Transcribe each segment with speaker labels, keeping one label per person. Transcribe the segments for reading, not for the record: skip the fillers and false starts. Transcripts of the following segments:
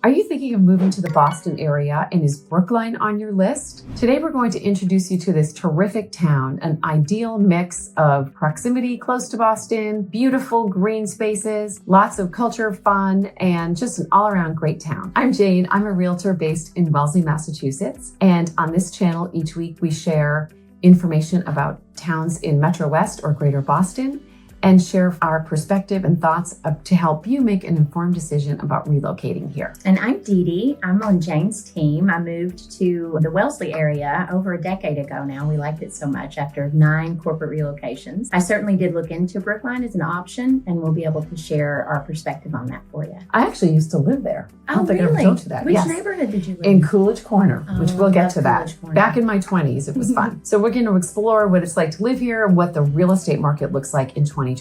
Speaker 1: Are you thinking of moving to the Boston area, and is Brookline on your list? Today we're going to introduce you to this terrific town, an ideal mix of proximity close to Boston, beautiful green spaces, lots of culture, fun, and just an all-around great town. I'm Jane. I'm a realtor based in Wellesley, Massachusetts, and on this channel each week we share information about towns in Metro West or Greater Boston, and share our perspective and thoughts to help you make an informed decision about relocating here.
Speaker 2: And I'm Dee Dee. I'm on Jane's team. I moved to the Wellesley area over a decade ago now. We liked it so much after 9 corporate relocations. I certainly did look into Brookline as an option, and we'll be able to share our perspective on that for you.
Speaker 1: I actually used to live there. I don't think I
Speaker 2: really?
Speaker 1: ever told you that.
Speaker 2: Which
Speaker 1: Yes.
Speaker 2: neighborhood did you live
Speaker 1: In Coolidge Corner, which we'll get to that.
Speaker 2: Coolidge Corner.
Speaker 1: Back in my 20s, it was fun. So we're going to explore what it's like to live here, what the real estate market looks like in 2025.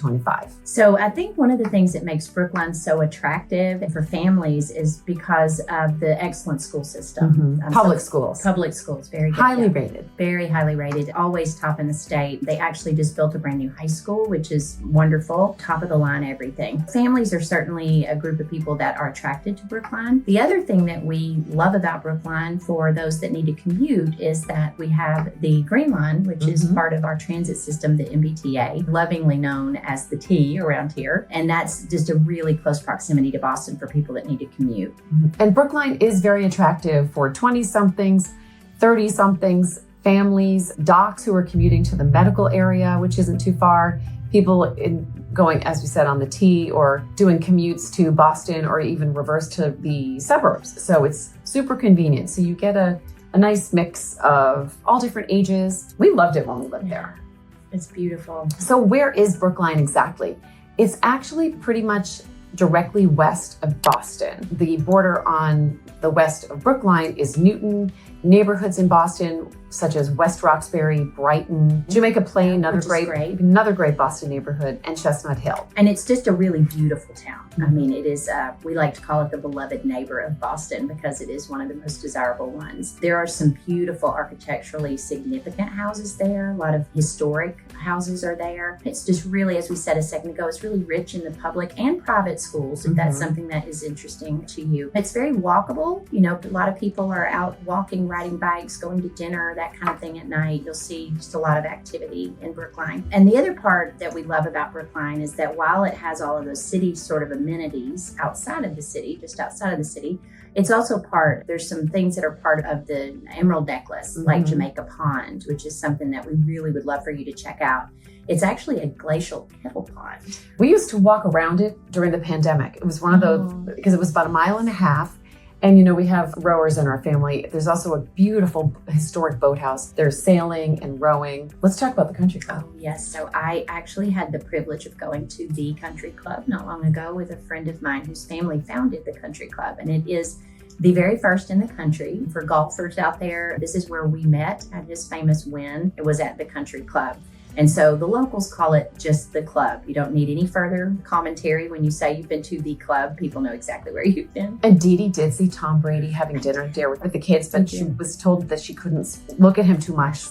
Speaker 2: So I think one of the things that makes Brookline so attractive for families is because of the excellent school system.
Speaker 1: Public schools.
Speaker 2: Public schools, very good.
Speaker 1: Highly
Speaker 2: job.
Speaker 1: rated.
Speaker 2: Very highly rated, always top in the state. They actually just built a brand new high school, which is wonderful, top of the line, everything. Families are certainly a group of people that are attracted to Brookline. The other thing that we love about Brookline for those that need to commute is that we have the Green Line, which is part of our transit system, the MBTA, lovingly known as the T around here. And that's just a really close proximity to Boston for people that need to commute.
Speaker 1: And Brookline is very attractive for 20-somethings, 30-somethings, families, docs who are commuting to the medical area, which isn't too far, people going, as we said, on the T or doing commutes to Boston or even reverse to the suburbs. So it's super convenient. So you get a nice mix of all different ages. We loved it when we lived there.
Speaker 2: It's beautiful.
Speaker 1: So where is Brookline exactly? It's actually pretty much directly west of Boston. The border on the west of Brookline is Newton. Neighborhoods in Boston, such as West Roxbury, Brighton, Jamaica Plain, another great Boston neighborhood, and Chestnut Hill.
Speaker 2: And it's just a really beautiful town. I mean, it is, we like to call it the beloved neighbor of Boston because it is one of the most desirable ones. There are some beautiful architecturally significant houses there. A lot of historic houses are there. It's just really, as we said a second ago, it's really rich in the public and private schools, if that's something that is interesting to you. It's very walkable. You know, a lot of people are out walking, riding bikes, going to dinner, that kind of thing at night. You'll see just a lot of activity in Brookline. And the other part that we love about Brookline is that while it has all of those city sort of amenities outside of the city, just outside of the city, it's also there's some things that are part of the Emerald Necklace, like Jamaica Pond, which is something that we really would love for you to check out. It's actually a glacial kettle pond.
Speaker 1: We used to walk around it during the pandemic. It was one of those, because it was about 1.5 miles. And, you know, we have rowers in our family. There's also a beautiful historic boathouse. There's sailing and rowing. Let's talk about the country club.
Speaker 2: Oh, yes. So I actually had the privilege of going to the country club not long ago with a friend of mine whose family founded the country club. And it is the very first in the country. For golfers out there, this is where we met at his famous win. It was at the country club. And so the locals call it just the club. You don't need any further commentary. When you say you've been to the club, people know exactly where you've been.
Speaker 1: And Dee Dee did see Tom Brady having dinner there with the kids, but she was told that she couldn't look at him too much,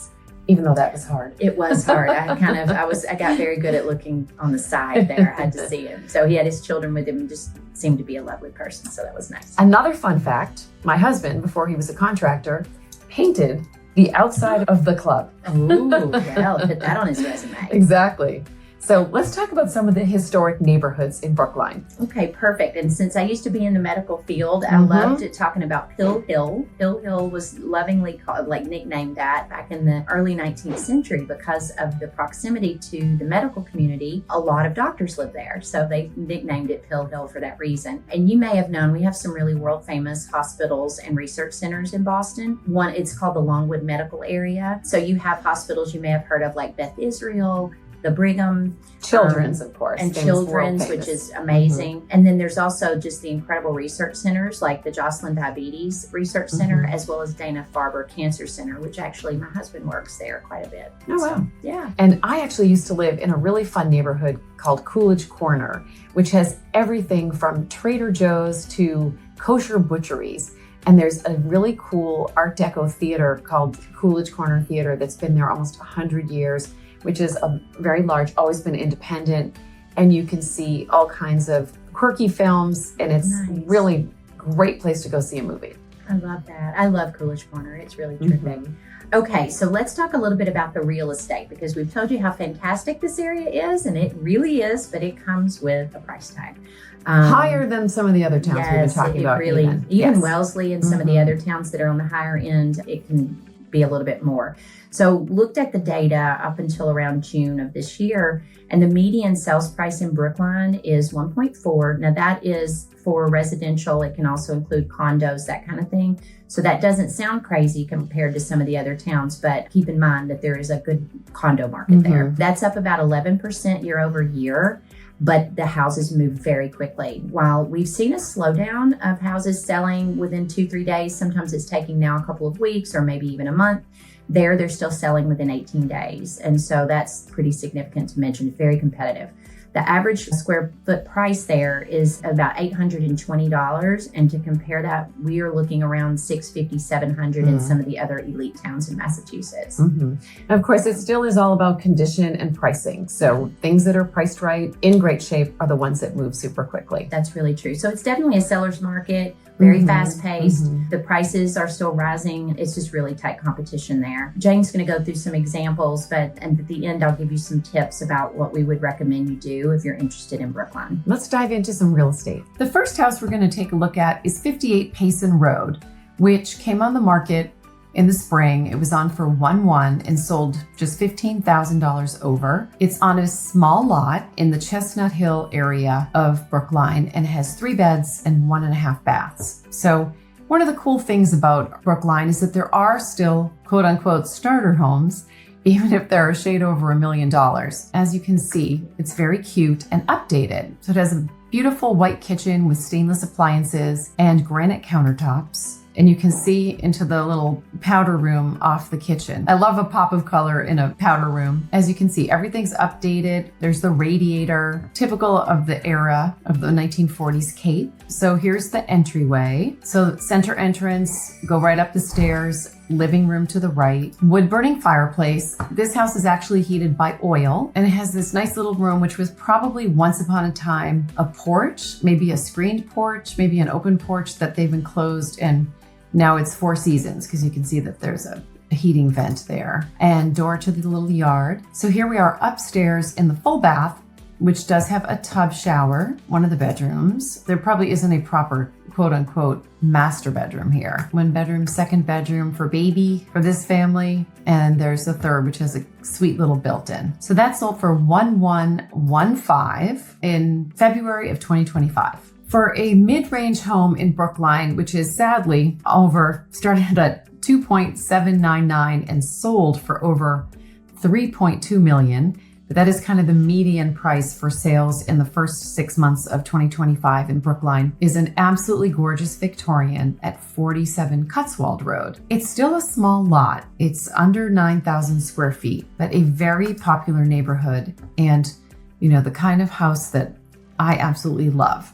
Speaker 1: even though that was hard.
Speaker 2: It was hard. I got very good at looking on the side there. I had to see him. So he had his children with him and just seemed to be a lovely person. So that was nice.
Speaker 1: Another fun fact, my husband, before he was a contractor, painted the outside of the club.
Speaker 2: Ooh, yeah, I'll put that on his resume.
Speaker 1: Exactly. So let's talk about some of the historic neighborhoods in Brookline.
Speaker 2: Okay, perfect. And since I used to be in the medical field, I loved talking about Pill Hill. Pill Hill was lovingly called, nicknamed that back in the early 19th century because of the proximity to the medical community. A lot of doctors live there, so they nicknamed it Pill Hill for that reason. And you may have known we have some really world famous hospitals and research centers in Boston. One, it's called the Longwood Medical Area. So you have hospitals you may have heard of like Beth Israel, the Brigham,
Speaker 1: Children's, of course,
Speaker 2: and Children's, which is amazing. And then there's also just the incredible research centers like the Joslin Diabetes Research Center, as well as Dana-Farber Cancer Center, which actually my husband works there quite a bit.
Speaker 1: Oh, wow.
Speaker 2: Yeah.
Speaker 1: And I actually used to live in a really fun neighborhood called Coolidge Corner, which has everything from Trader Joe's to kosher butcheries. And there's a really cool Art Deco theater called Coolidge Corner Theater that's been there almost 100 years. Which is a very large, always been independent. And you can see all kinds of quirky films, and it's really great place to go see a movie.
Speaker 2: I love that. I love Coolidge Corner. It's really terrific. Okay, so let's talk a little bit about the real estate, because we've told you how fantastic this area is, and it really is, but it comes with a price tag.
Speaker 1: Higher than some of the other towns we've been talking about.
Speaker 2: Really, even
Speaker 1: yes.
Speaker 2: Wellesley and some of the other towns that are on the higher end, it can be a little bit more. So looked at the data up until around June of this year, and the median sales price in Brookline is 1.4. Now that is for residential. It can also include condos, that kind of thing. So that doesn't sound crazy compared to some of the other towns, but keep in mind that there is a good condo market there. That's up about 11% year over year, but the houses move very quickly. While we've seen a slowdown of houses selling within 2-3 days, sometimes it's taking now a couple of weeks or maybe even a month. They're still selling within 18 days. And so that's pretty significant to mention. It's very competitive. The average square foot price there is about $820. And to compare that, we are looking around $650, $700 in some of the other elite towns in Massachusetts.
Speaker 1: And of course, it still is all about condition and pricing. So things that are priced right, in great shape, are the ones that move super quickly.
Speaker 2: That's really true. So it's definitely a seller's market. Very fast paced. The prices are still rising. It's just really tight competition there. Jane's going to go through some examples, and at the end, I'll give you some tips about what we would recommend you do if you're interested in Brookline.
Speaker 1: Let's dive into some real estate. The first house we're going to take a look at is 58 Payson Road, which came on the market in the spring. It was on for 1-1 and sold just $15,000 over. It's on a small lot in the Chestnut Hill area of Brookline and has 3 beds and 1.5 baths. So one of the cool things about Brookline is that there are still quote unquote starter homes, even if they're a shade over $1 million. As you can see, it's very cute and updated. So it has a beautiful white kitchen with stainless appliances and granite countertops. And you can see into the little powder room off the kitchen. I love a pop of color in a powder room. As you can see, everything's updated. There's the radiator, typical of the era of the 1940s Cape. So here's the entryway. So center entrance, go right up the stairs, living room to the right, wood burning fireplace. This house is actually heated by oil, and it has this nice little room, which was probably once upon a time a porch, maybe a screened porch, maybe an open porch that they've enclosed, and now it's 4 seasons because you can see that there's a heating vent there and door to the little yard. So here we are upstairs in the full bath, which does have a tub shower, one of the bedrooms. There probably isn't a proper quote unquote master bedroom here. 1 bedroom, 2nd bedroom for baby for this family. And there's a 3rd, which has a sweet little built-in. So that sold for $1,115 in February of 2025. For a mid-range home in Brookline, which is sadly started at $2.799 and sold for over $3.2 million. But that is kind of the median price for sales in the first 6 months of 2025 in Brookline, is an absolutely gorgeous Victorian at 47 Cutswald Road. It's still a small lot. It's under 9,000 square feet, but a very popular neighborhood and, the kind of house that I absolutely love.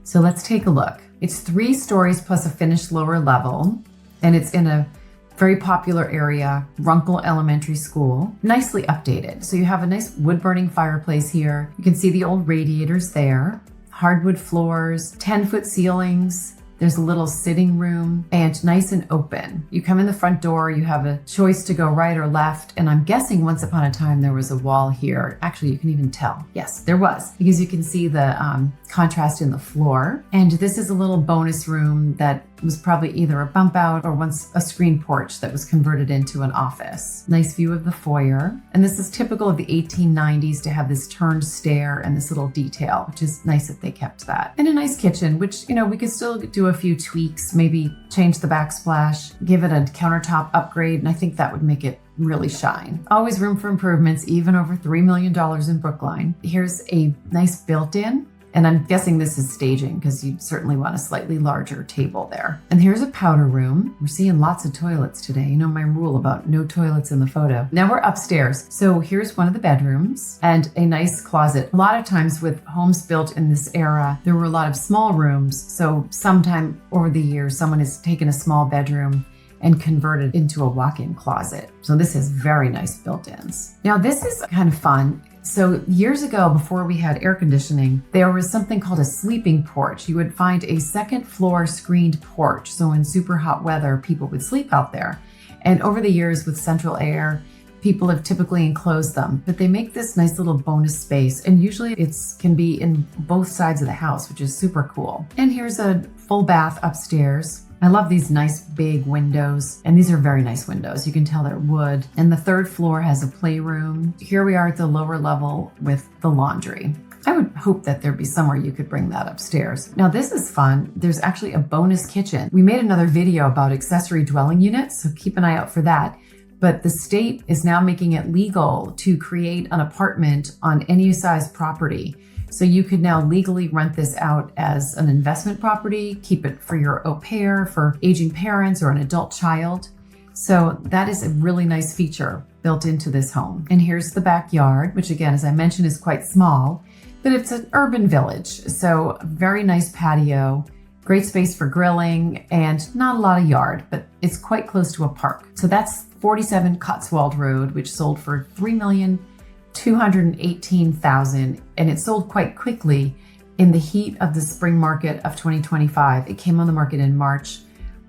Speaker 1: So let's take a look. It's 3 stories plus a finished lower level, and it's in a very popular area, Runkle Elementary School, nicely updated. So you have a nice wood burning fireplace here. You can see the old radiators there, hardwood floors, 10-foot ceilings. There's a little sitting room and nice and open. You come in the front door, you have a choice to go right or left. And I'm guessing once upon a time there was a wall here. Actually, you can even tell. Yes, there was, because you can see the contrast in the floor. And this is a little bonus room that was probably either a bump out or once a screen porch that was converted into an office. Nice view of the foyer. And this is typical of the 1890s to have this turned stair and this little detail, which is nice that they kept that. And a nice kitchen, which, we could still do a few tweaks, maybe change the backsplash, give it a countertop upgrade, and I think that would make it really shine. Always room for improvements, even over $3 million in Brookline. Here's a nice built-in. And I'm guessing this is staging because you'd certainly want a slightly larger table there. And here's a powder room. We're seeing lots of toilets today. My rule about no toilets in the photo. Now we're upstairs. So here's one of the bedrooms and a nice closet. A lot of times with homes built in this era, there were a lot of small rooms. So sometime over the years, someone has taken a small bedroom and converted into a walk-in closet. So this has very nice built-ins. Now this is kind of fun. So years ago, before we had air conditioning, there was something called a sleeping porch. You would find a second floor screened porch. So in super hot weather, people would sleep out there. And over the years with central air, people have typically enclosed them, but they make this nice little bonus space. And usually it can be in both sides of the house, which is super cool. And here's a full bath upstairs. I love these nice big windows, and these are very nice windows. You can tell they're wood. And the third floor has a playroom. Here we are at the lower level with the laundry. I would hope that there'd be somewhere you could bring that upstairs. Now this is fun. There's actually a bonus kitchen. We made another video about accessory dwelling units, so keep an eye out for that. But the state is now making it legal to create an apartment on any size property. So you could now legally rent this out as an investment property, keep it for your au pair, for aging parents or an adult child. So that is a really nice feature built into this home. And here's the backyard, which again, as I mentioned, is quite small, but it's an urban village. So very nice patio, great space for grilling, and not a lot of yard, but it's quite close to a park. So that's 47 Cotswold Road, which sold for $3,218,000, and it sold quite quickly in the heat of the spring market of 2025. It came on the market in March,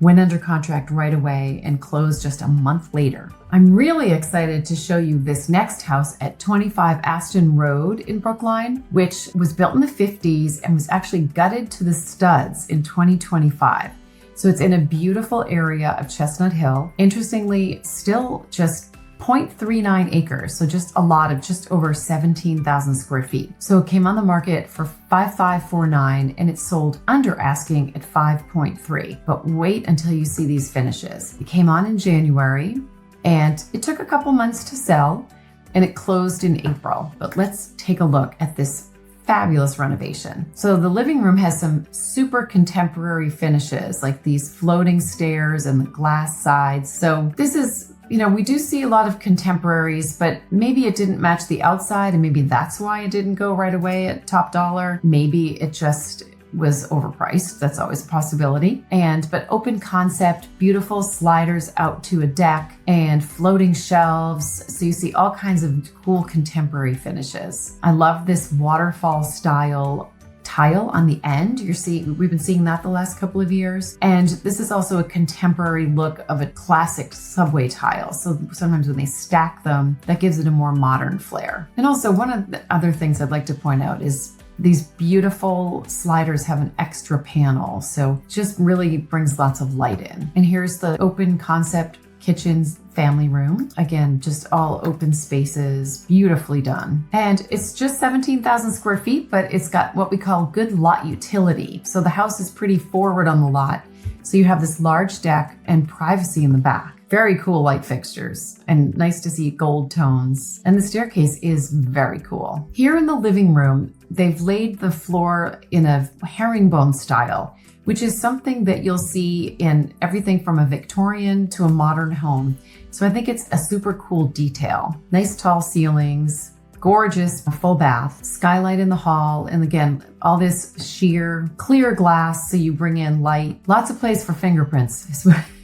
Speaker 1: went under contract right away, and closed just a month later. I'm really excited to show you this next house at 25 Aston Road in Brookline, which was built in the 50s and was actually gutted to the studs in 2025. So it's in a beautiful area of Chestnut Hill. Interestingly, still just 0.39 acres, so just a lot of just over 17,000 square feet. So it came on the market for $5,549 and it sold under asking at 5.3. But wait until you see these finishes. It came on in January and it took a couple months to sell and it closed in April. But let's take a look at this fabulous renovation. So the living room has some super contemporary finishes like these floating stairs and the glass sides. So this is, we do see a lot of contemporaries, but maybe it didn't match the outside and maybe that's why it didn't go right away at top dollar. Maybe it just was overpriced. That's always a possibility. But open concept, beautiful sliders out to a deck and floating shelves. So you see all kinds of cool contemporary finishes. I love this waterfall style tile on the end. We've been seeing that the last couple of years. And this is also a contemporary look of a classic subway tile. So sometimes when they stack them, that gives it a more modern flair. And also one of the other things I'd like to point out is these beautiful sliders have an extra panel, so just really brings lots of light in. And here's the open concept kitchen's family room. Again, just all open spaces, beautifully done. And it's just 17,000 square feet, but it's got what we call good lot utility. So the house is pretty forward on the lot. So you have this large deck and privacy in the back. Very cool light fixtures and nice to see gold tones. And the staircase is very cool. Here in the living room, they've laid the floor in a herringbone style, which is something that you'll see in everything from a Victorian to a modern home. So I think it's a super cool detail. Nice tall ceilings, gorgeous full bath, skylight in the hall, and again, all this sheer clear glass so you bring in light. Lots of place for fingerprints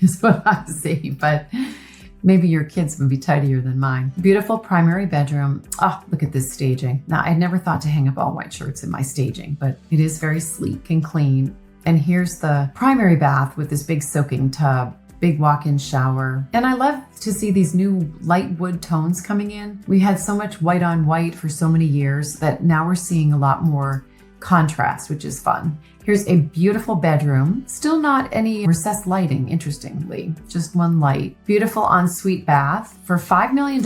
Speaker 1: is what I see, but maybe your kids would be tidier than mine. Beautiful primary bedroom. Oh, look at this staging. Now, I never thought to hang up all white shirts in my staging, but it is very sleek and clean. And here's the primary bath with this big soaking tub, big walk-in shower. And I love to see these new light wood tones coming in. We had so much white on white for so many years that now we're seeing a lot more contrast, which is fun. Here's a beautiful bedroom. Still not any recessed lighting, interestingly, just one light. Beautiful ensuite bath. For $5 million,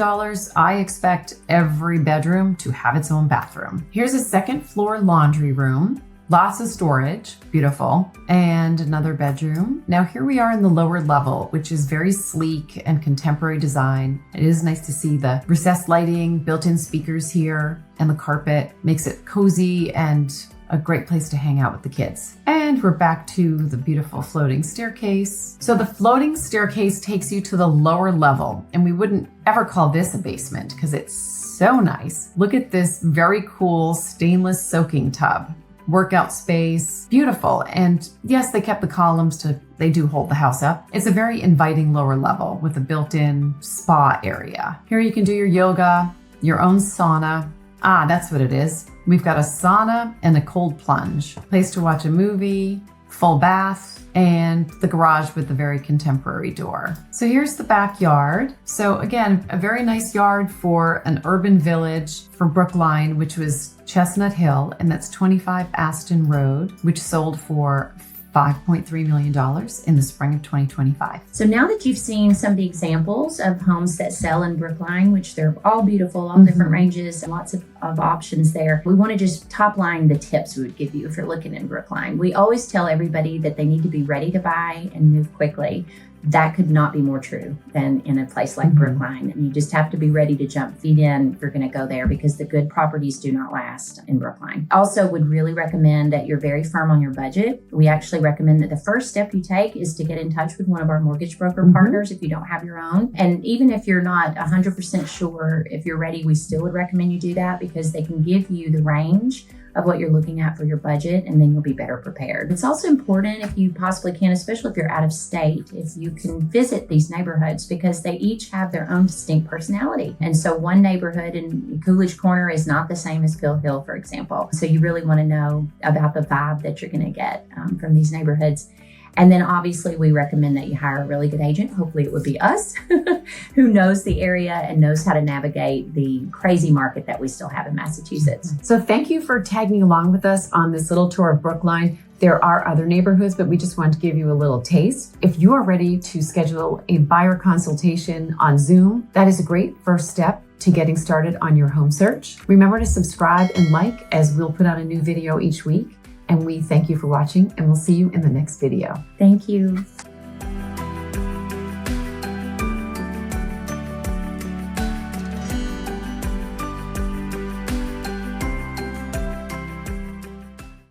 Speaker 1: I expect every bedroom to have its own bathroom. Here's a second floor laundry room. Lots of storage, beautiful, and another bedroom. Now here we are in the lower level, which is very sleek and contemporary design. It is nice to see the recessed lighting, built-in speakers here, and the carpet makes it cozy and a great place to hang out with the kids. And we're back to the beautiful floating staircase. So the floating staircase takes you to the lower level, and we wouldn't ever call this a basement because it's so nice. Look at this very cool stainless soaking tub. Workout space, beautiful. And yes, they kept the columns they do hold the house up. It's a very inviting lower level with a built-in spa area. Here you can do your yoga, your own sauna, Ah, that's what it is. We've got a sauna and a cold plunge, place to watch a movie, full bath, and the garage with the very contemporary door. So here's the backyard. So again, a very nice yard for an urban village for Brookline, which was Chestnut Hill, and that's 25 Aston Road, which sold for $5.3 million in the spring of 2025.
Speaker 2: So now that you've seen some of the examples of homes that sell in Brookline, which they're all beautiful, all different ranges, and lots of options there, we want to just top line the tips we would give you if you're looking in Brookline. We always tell everybody that they need to be ready to buy and move quickly. That could not be more true than in a place like Brookline. You just have to be ready to jump feet in if you're going to go there, because the good properties do not last in Brookline. Also, would really recommend that you're very firm on your budget. We actually recommend that the first step you take is to get in touch with one of our mortgage broker partners if you don't have your own. And even if you're not 100% sure if you're ready, we still would recommend you do that, because they can give you the range of what you're looking at for your budget, and then you'll be better prepared. It's also important, if you possibly can, especially if you're out of state, if you can visit these neighborhoods, because they each have their own distinct personality. And so one neighborhood in Coolidge Corner is not the same as Pill Hill, for example. So you really want to know about the vibe that you're going to get from these neighborhoods. And then obviously we recommend that you hire a really good agent. Hopefully it would be us, who knows the area and knows how to navigate the crazy market that we still have in Massachusetts.
Speaker 1: So thank you for tagging along with us on this little tour of Brookline. There are other neighborhoods, but we just wanted to give you a little taste. If you are ready to schedule a buyer consultation on Zoom, that is a great first step to getting started on your home search. Remember to subscribe and like, as we'll put out a new video each week. And we thank you for watching, and we'll see you in the next video.
Speaker 2: Thank you.